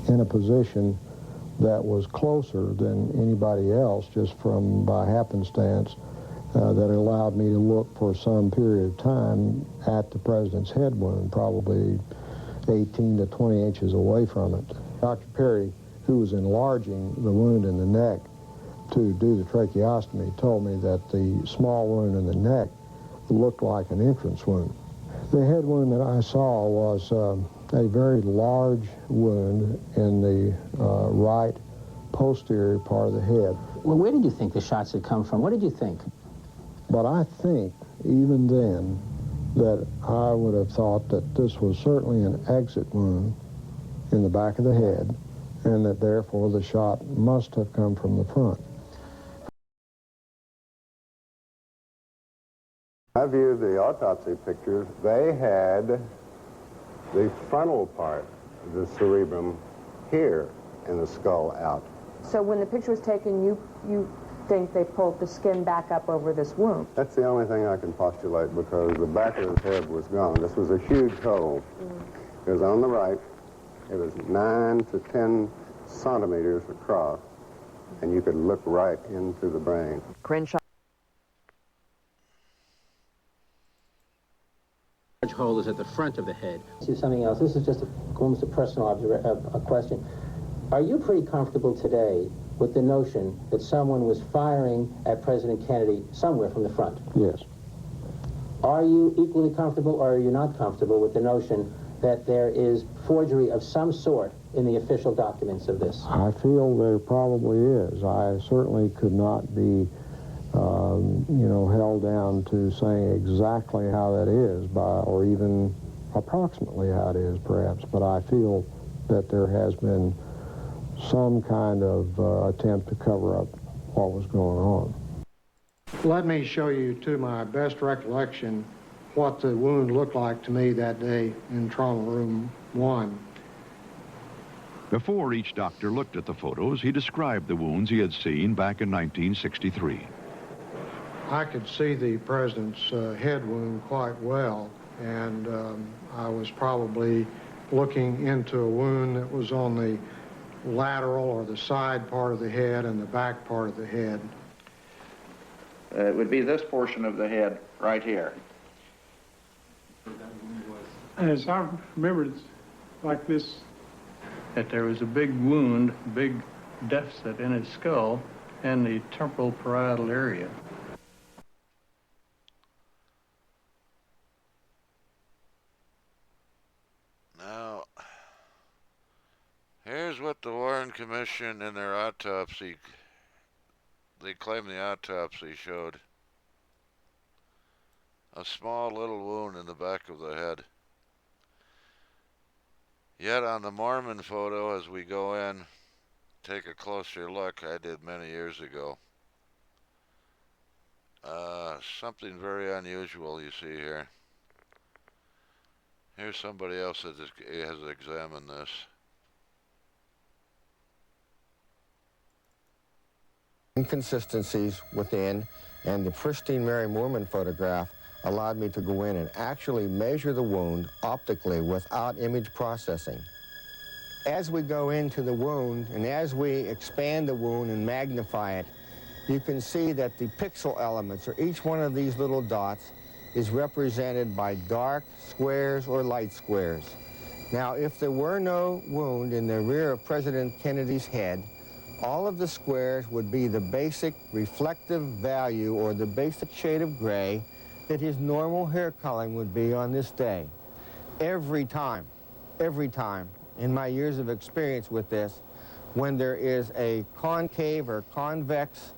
in a position that was closer than anybody else, just by happenstance, that allowed me to look for some period of time at the president's head wound, probably 18 to 20 inches away from it. Dr. Perry, who was enlarging the wound in the neck to do the tracheostomy, told me that the small wound in the neck looked like an entrance wound. The head wound that I saw was a very large wound in the right posterior part of the head. Well, where did you think the shots had come from? What did you think? But I think, even then, that I would have thought that this was certainly an exit wound in the back of the head, and that therefore the shot must have come from the front. I viewed the autopsy pictures. They had the frontal part of the cerebrum here and the skull out. So when the picture was taken, you think they pulled the skin back up over this wound? That's the only thing I can postulate, because the back of his head was gone. This was a huge hole. It was on the right. It was 9 to 10 centimeters across, and you could look right into the brain. Crenshaw. Large hole is at the front of the head. See something else. This is just almost a personal question. Are you pretty comfortable today with the notion that someone was firing at President Kennedy somewhere from the front? Yes. Are you equally comfortable, or are you not comfortable with the notion that there is forgery of some sort in the official documents of this? I feel there probably is. I certainly could not be held down to saying exactly how that is, or even approximately how it is, perhaps. But I feel that there has been some kind of attempt to cover up what was going on. Let me show you, to my best recollection, what the wound looked like to me that day in Trauma Room 1. Before each doctor looked at the photos, he described the wounds he had seen back in 1963. I could see the president's head wound quite well, and I was probably looking into a wound that was on the lateral or the side part of the head and the back part of the head. It would be this portion of the head right here. As I remember, it's like this, that there was a big wound, big deficit in his skull and the temporal parietal area. Now, here's what the Warren Commission in their autopsy, they claim the autopsy showed. A small little wound in the back of the head. Yet on the Mormon photo, as we go in, take a closer look, I did many years ago. Something very unusual you see here. Here's somebody else that has examined this. Inconsistencies within, and the pristine Mary Moorman photograph allowed me to go in and actually measure the wound optically without image processing. As we go into the wound and as we expand the wound and magnify it, you can see that the pixel elements, or each one of these little dots, is represented by dark squares or light squares. Now, if there were no wound in the rear of President Kennedy's head, all of the squares would be the basic reflective value, or the basic shade of gray, that his normal hair coloring would be on this day. Every time, in my years of experience with this, when there is a concave or convex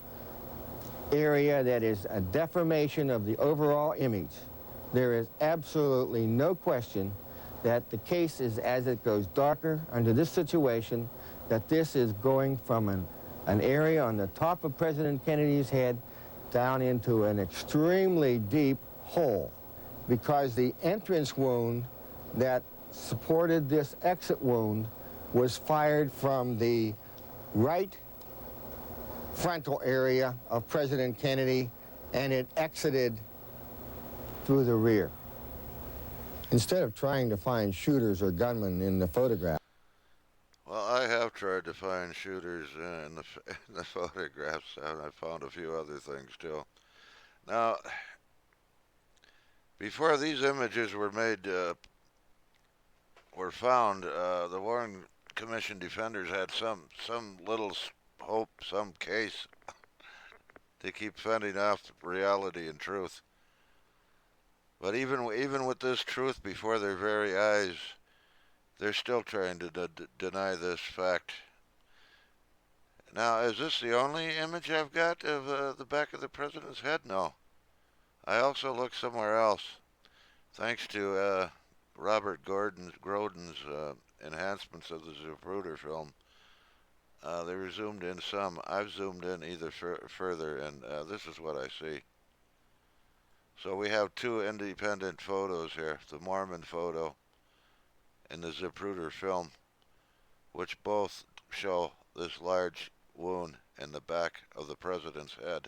area that is a deformation of the overall image, there is absolutely no question that the case is, as it goes darker under this situation, that this is going from an area on the top of President Kennedy's head down into an extremely deep hole, because the entrance wound that supported this exit wound was fired from the right frontal area of President Kennedy, and it exited through the rear. Instead of trying to find shooters or gunmen in the photograph. Well, I tried to find shooters in the photographs, and I found a few other things too. Now, before these images were made, were found, the Warren Commission defenders had some little hope, some case to keep fending off reality and truth. But even with this truth before their very eyes, they're still trying to deny this fact. Now, is this the only image I've got of the back of the president's head? No. I also looked somewhere else. Thanks to Robert Grodin's enhancements of the Zapruder film, they were zoomed in some. I've zoomed in either further, and this is what I see. So we have two independent photos here, the Mormon photo and the Zapruder film, which both show this large wound in the back of the president's head.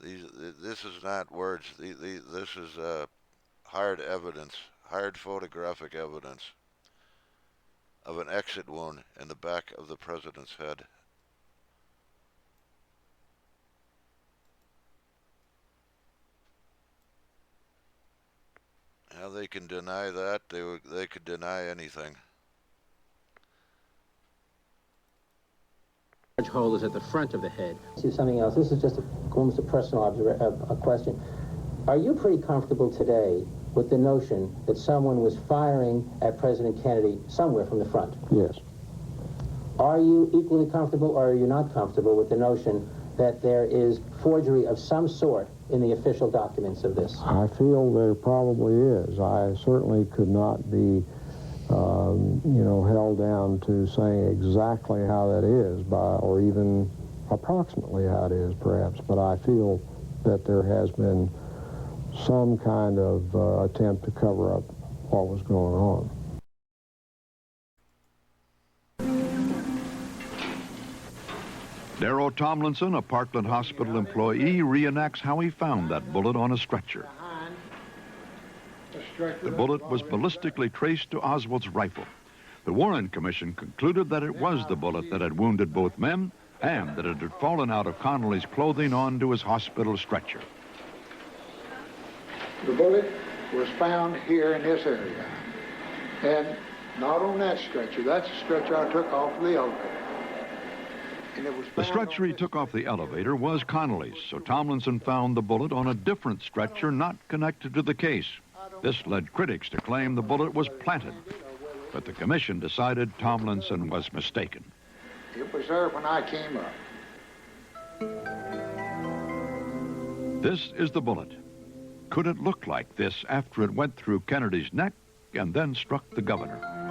This is not words. This is hard evidence, hard photographic evidence of an exit wound in the back of the president's head. How they can deny that? They could deny anything. Large hole is at the front of the head. See something else. This is just almost a personal a question. Are you pretty comfortable today with the notion that someone was firing at President Kennedy somewhere from the front? Yes. Are you equally comfortable, or are you not comfortable with the notion that there is forgery of some sort in the official documents of this? I feel there probably is. I certainly could not be, held down to saying exactly how that is, or even approximately how it is, perhaps. But I feel that there has been some kind of attempt to cover up what was going on. Darrow Tomlinson, a Parkland Hospital employee, reenacts how he found that bullet on a stretcher. The bullet was ballistically traced to Oswald's rifle. The Warren Commission concluded that it was the bullet that had wounded both men and that it had fallen out of Connolly's clothing onto his hospital stretcher. The bullet was found here in this area, and not on that stretcher. That's the stretcher I took off the elevator. The stretcher he took off the elevator was Connolly's, so Tomlinson found the bullet on a different stretcher not connected to the case. This led critics to claim the bullet was planted, but the commission decided Tomlinson was mistaken. It was there when I came up. This is the bullet. Could it look like this after it went through Kennedy's neck and then struck the governor?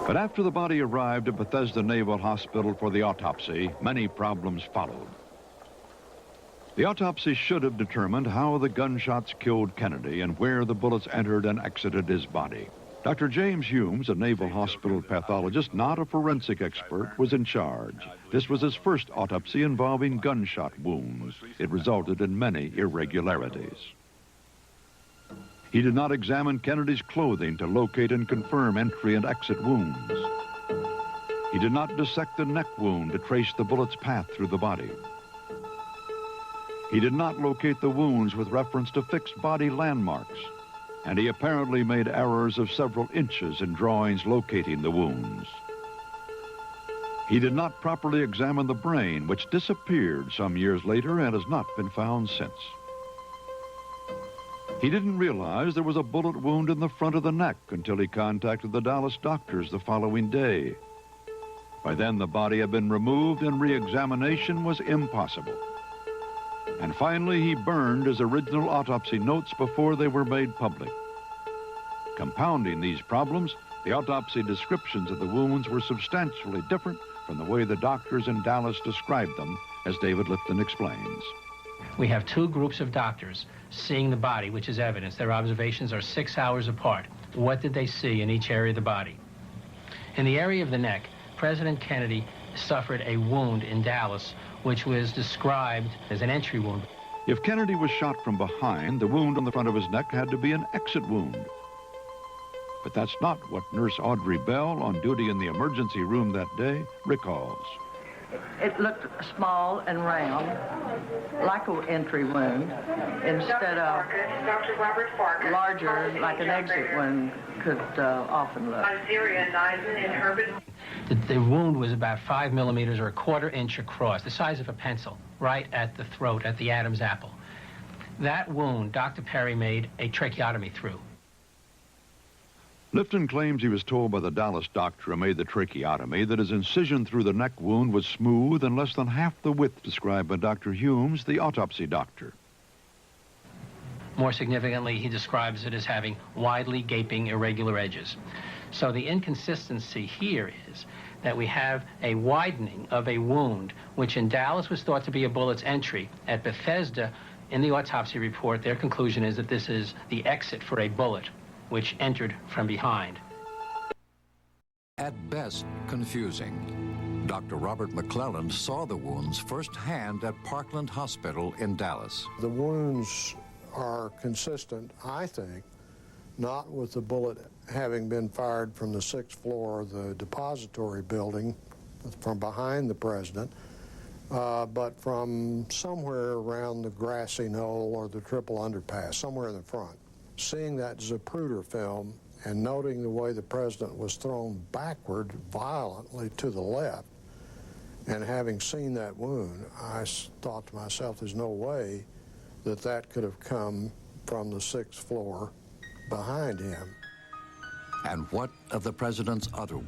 But after the body arrived at Bethesda Naval Hospital for the autopsy, many problems followed. The autopsy should have determined how the gunshots killed Kennedy and where the bullets entered and exited his body. Dr. James Humes, a Naval Hospital pathologist, not a forensic expert, was in charge. This was his first autopsy involving gunshot wounds. It resulted in many irregularities. He did not examine Kennedy's clothing to locate and confirm entry and exit wounds. He did not dissect the neck wound to trace the bullet's path through the body. He did not locate the wounds with reference to fixed body landmarks, and he apparently made errors of several inches in drawings locating the wounds. He did not properly examine the brain, which disappeared some years later and has not been found since. He didn't realize there was a bullet wound in the front of the neck until he contacted the Dallas doctors the following day. By then, the body had been removed and re-examination was impossible. And finally, he burned his original autopsy notes before they were made public. Compounding these problems, the autopsy descriptions of the wounds were substantially different from the way the doctors in Dallas described them, as David Lipton explains. We have two groups of doctors seeing the body, which is evidence. Their observations are 6 hours apart. What did they see in each area of the body? In the area of the neck, President Kennedy suffered a wound in Dallas, which was described as an entry wound. If Kennedy was shot from behind, the wound on the front of his neck had to be an exit wound. But that's not what Nurse Audrey Bell, on duty in the emergency room that day, recalls. It looked small and round, like an entry wound, instead of larger, like an exit wound could often look. The wound was about 5 millimeters or a 1/4 inch across, the size of a pencil, right at the throat, at the Adam's apple. That wound, Dr. Perry made a tracheotomy through. Lifton claims he was told by the Dallas doctor who made the tracheotomy that his incision through the neck wound was smooth and less than half the width described by Dr. Humes, the autopsy doctor. More significantly, he describes it as having widely gaping irregular edges. So the inconsistency here is that we have a widening of a wound, which in Dallas was thought to be a bullet's entry. At Bethesda, in the autopsy report, their conclusion is that this is the exit for a bullet, which entered from behind. At best, confusing. Dr. Robert McClelland saw the wounds firsthand at Parkland Hospital in Dallas. The wounds are consistent, I think, not with the bullet having been fired from the 6th floor of the depository building from behind the president, but from somewhere around the grassy knoll or the triple underpass, somewhere in the front. Seeing that Zapruder film and noting the way the president was thrown backward violently to the left, and having seen that wound, I thought to myself, there's no way that that could have come from the 6th floor behind him. And what of the president's other?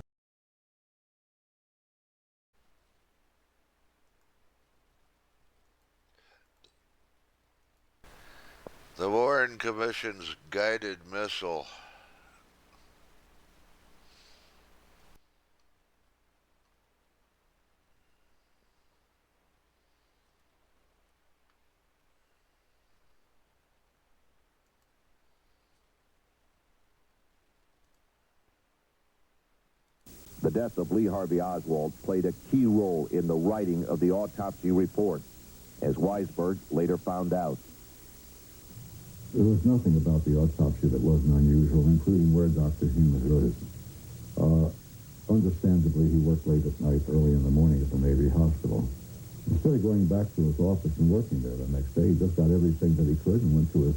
The Warren Commission's guided missile. The death of Lee Harvey Oswald played a key role in the writing of the autopsy report, as Weisberg later found out. There was nothing about the autopsy that wasn't unusual, including where Dr. Humes wrote it. Understandably, he worked late at night, early in the morning at the Navy Hospital. Instead of going back to his office and working there the next day, he just got everything that he could and went to his,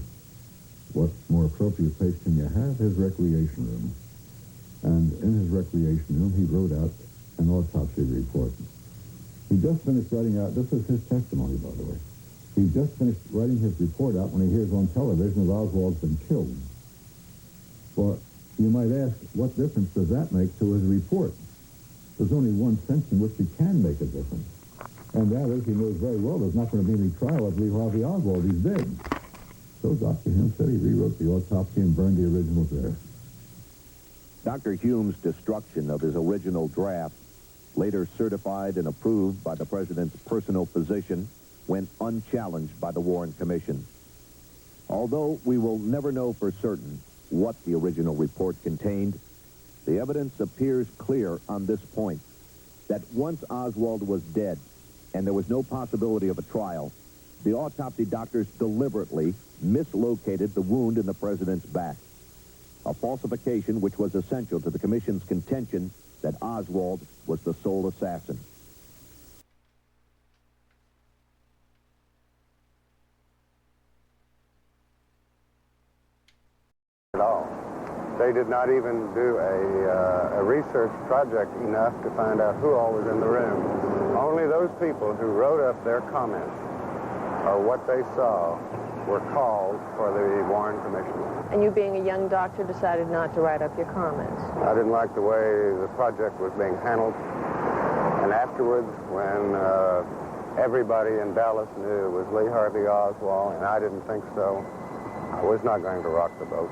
what more appropriate place can you have, his recreation room. And in his recreation room, he wrote out an autopsy report. He just finished writing out, this is his testimony, by the way. He just finished writing his report out when he hears on television that Oswald's been killed. Well, you might ask, what difference does that make to his report? There's only one sense in which he can make a difference. And that is, he knows very well there's not going to be any trial of Lee Harvey Oswald. He's dead. So Dr. Humes said he rewrote the autopsy and burned the originals there. Dr. Humes' destruction of his original draft, later certified and approved by the president's personal physician, went unchallenged by the Warren Commission. Although we will never know for certain what the original report contained, the evidence appears clear on this point, that once Oswald was dead and there was no possibility of a trial, the autopsy doctors deliberately mislocated the wound in the president's back, a falsification which was essential to the commission's contention that Oswald was the sole assassin. At all. They did not even do a research project enough to find out who all was in the room. Only those people who wrote up their comments or what they saw were called for the Warren Commission. And you, being a young doctor, decided not to write up your comments. I didn't like the way the project was being handled. And afterwards, when everybody in Dallas knew it was Lee Harvey Oswald, and I didn't think so, I was not going to rock the boat.